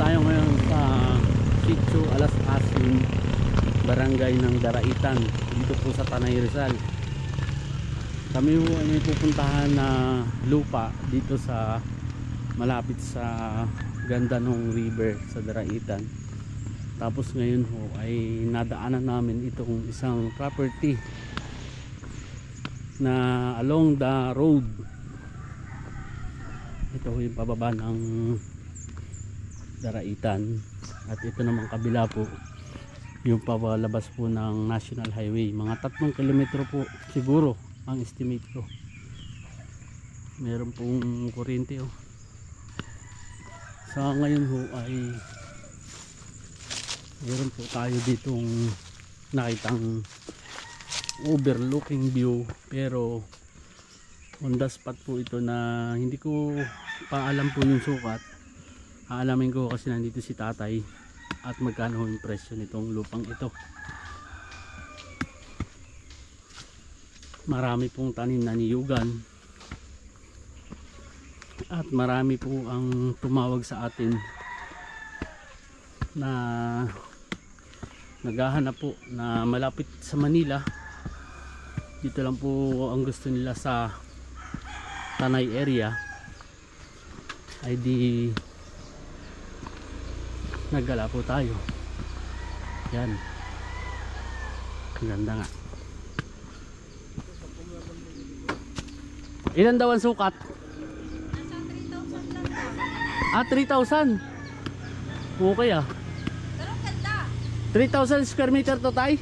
tayo ngayon sa Sitio Alas Asin, barangay ng Daraitan, dito po sa Tanay Rizal. Kami po ay may pupuntahan na lupa dito sa malapit sa Gandanong River sa Daraitan. Tapos ngayon ho ay nadaanan namin itong isang property na along the road. Ito ho yung pababa ng Daraitan, at ito naman kabila po yung pabalabas po ng National Highway. Mga 3 kilometro po siguro ang estimate ko. Meron pong kuryente oh. Sa ngayon ho ay meron po tayo ditong nakitang overlooking view, pero on the spot po ito na hindi ko pa alam po yung sukat. Aalamin ko kasi nandito si tatay at magkano yung presyo nitong lupang ito. Marami pong tanim na niyugan at marami po ang tumawag sa atin na naghahanap po na malapit sa Manila. Dito lang po ang gusto nila sa Tanay area, ay di naggala po tayo. Yan, ganda nga. Ilan daw ang sukat? Ah, 3,000. Okay ah. Pero ganda. 3,000 square meter to tay?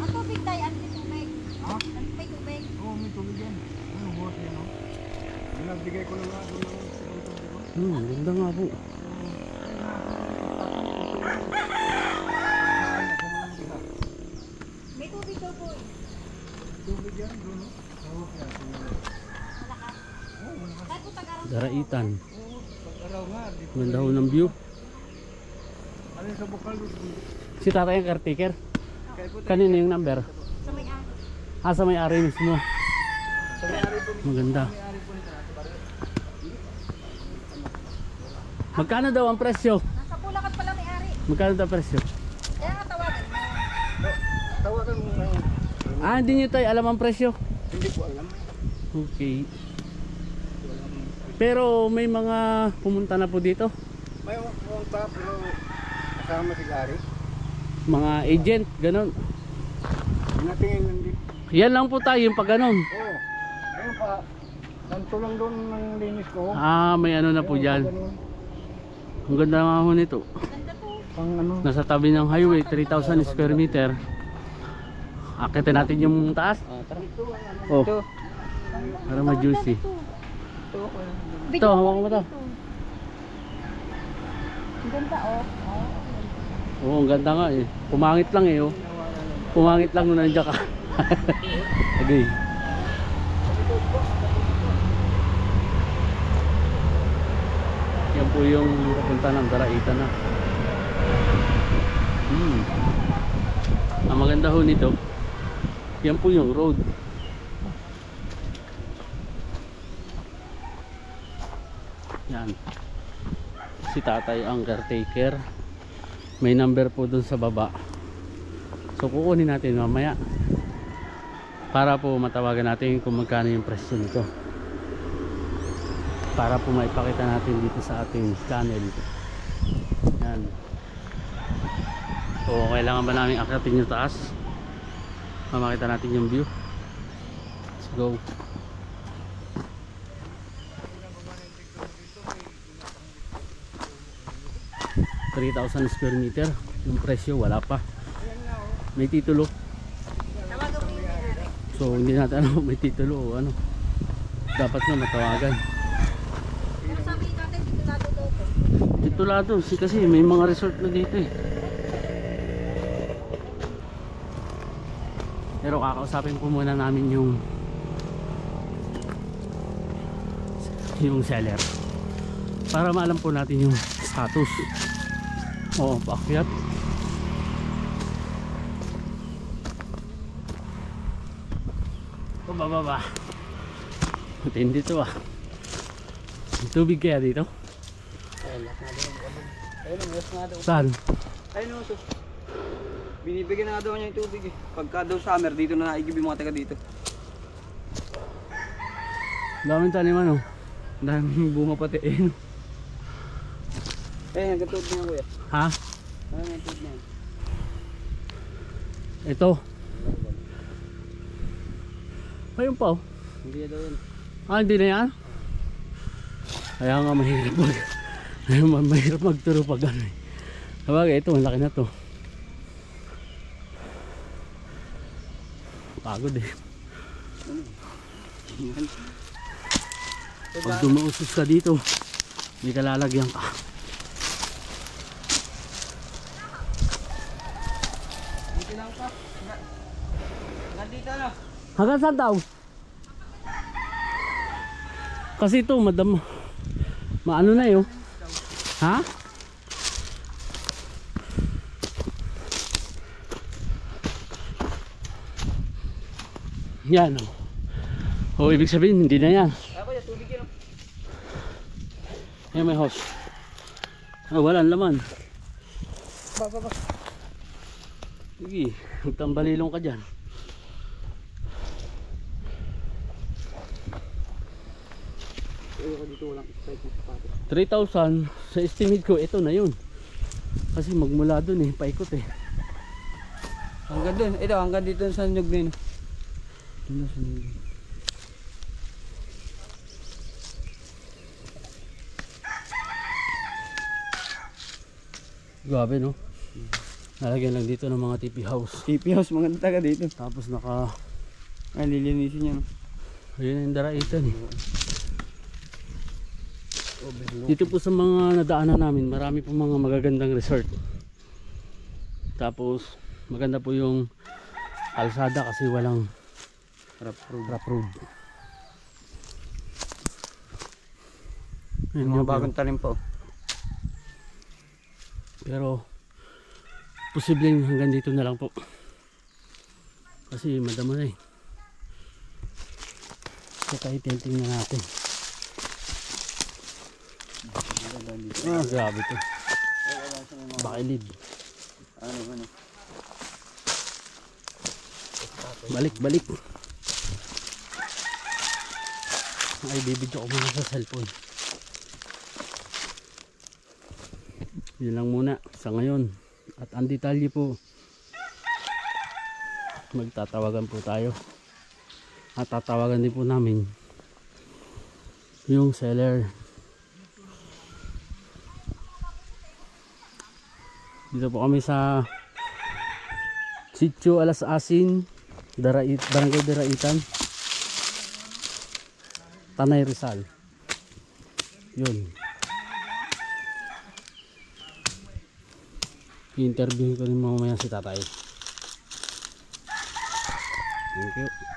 Ang tubig tayo, ang tubig. Ha? May tubig. Oo, may tubig yan. Ano, water yan, no? Nagbigay ko na nga doon ng segundo ko. Ganda nga po. May tubig daw po. Tubig yan, doon, no? Oo, kaya. Malakas. Oo, malakas. Dahil po tag-araw. Daraitan. Oo, pag-araw nga. dito. Ganda ho ng view. Ano yung sa bukal doon? Si tatay ang caretaker. Kaya po, Kanino yung number? Sa may-ari. Ah, sa may-ari mismo. sa may-ari po nito. Maganda. May-ari po nito. Magkano daw ang presyo? Nasa Bulacan pala may-ari. Magkano daw ang presyo? Kaya nga tawagan mo. Tawagan mo na. Ah, hindi nyo tayo alam ang presyo. Hindi ko alam. Okay. Pero may mga pumunta na po dito. May pumunta pero kasama si Gary. Mga agent, ganun. Natingin lang dito. Yan lang po tayo yung pag ganun. Oo. Ayun pa. Kanto lang doon ng linis ko. Ah, may ano na po dyan. Ang ganda nga ho nito. Ganda po. Pang ano. Nasa tabi ng highway, 3,000 square meter. Akitin natin yung taas. Tara. Oh, Ito. para ma-juicy. Ito. Ito, hawakan mo to. Ang ganda oh. Oo, ang ganda nga eh. Pumangit lang eh oh. Pumangit lang nung nandiyan ka. Okay. Yan po yung papunta ng Daraitan na. Ang maganda ho nito, yan po yung road. Yan. Si tatay ang caretaker. May number po dun sa baba. So kukunin natin mamaya para po matawagan natin kung magkano yung presyo nito, para po maipakita natin dito sa ating channel. Yan. So kailangan ba namin akyatin yung taas? Mamakita natin yung view. Let's go. $3,000 square meter. Yung presyo wala pa. May titulo. Tawagan mo yung may-ari. So hindi natin alam kung may titulo o ano. Dapat na matawagan. Pero sabi ni tatay, dito natin daw po. Titulado kasi may mga resort na dito eh. Pero kakausapin po muna namin yung seller para maalam po natin yung status. Oo, paakyat. Bababa. Matindi to ah. May tubig kaya dito? Ayun, yes nga daw. Saan? Ayun o, to. Binibigyan na nga daw niya yung tubig eh. Pagka daw summer, dito na naigib yung mga taga dito. Daming taniman oh. Daming bunga pati eh. No? Eh, hanggang tubig niya kuya. Ha? Ano nga yung tubig niya? Ito. Ayun pa oh. Hindi daw yun. Ah, hindi na yan? Kaya nga mahirap mahirap magturo pag ano eh. Sabagay, ito, malaki na to. Pagod eh. Pag dumausos ka dito, hindi ka lalagyan ka. Dito lang pa. Hanggang dito na. Hanggang saan daw? Kasi ito, madam, maano na yun. Ha? Yan o. Oh, ibig sabihin, hindi na yan. Kaya kuya, tubig yun. Yan may hose. Ah, walang laman. Ba. Sige, magtambalilong ka dyan. Ayoko dito walang strike na sapatos. 3,000 sa estimate ko, ito na yun. Kasi magmula dun eh, paikot eh. Hanggang dun. Ito, hanggang dito sa nyug na yun. Doon na sa nilo. Grabe no. Nalagyan lang dito ng mga TP house. TP house, mga taga dito. Tapos naka, Ay, lilinisin niya. No? ayun yung daraitan eh. Dito po sa mga nadaanan namin, marami po mga magagandang resort. Tapos maganda po yung kalsada kasi walang rough road. Ayun Mga nga po. bagong talim pa. Pero posibleng hanggang dito na lang po. Kasi madama na eh. So tayo tingnan natin. Ah, grabe to. Bakilid. Ano. Balik. Ay, bibidyo ko muna sa cellphone. Yun lang muna sa ngayon. At ang detalye po, magtatawagan po tayo. At tatawagan din po namin yung seller. Dito po kami sa Sitio Alas Asin, Barangay Daraitan, Tanay Rizal. Yun. I-interview ko rin mamaya si tatay. Thank you.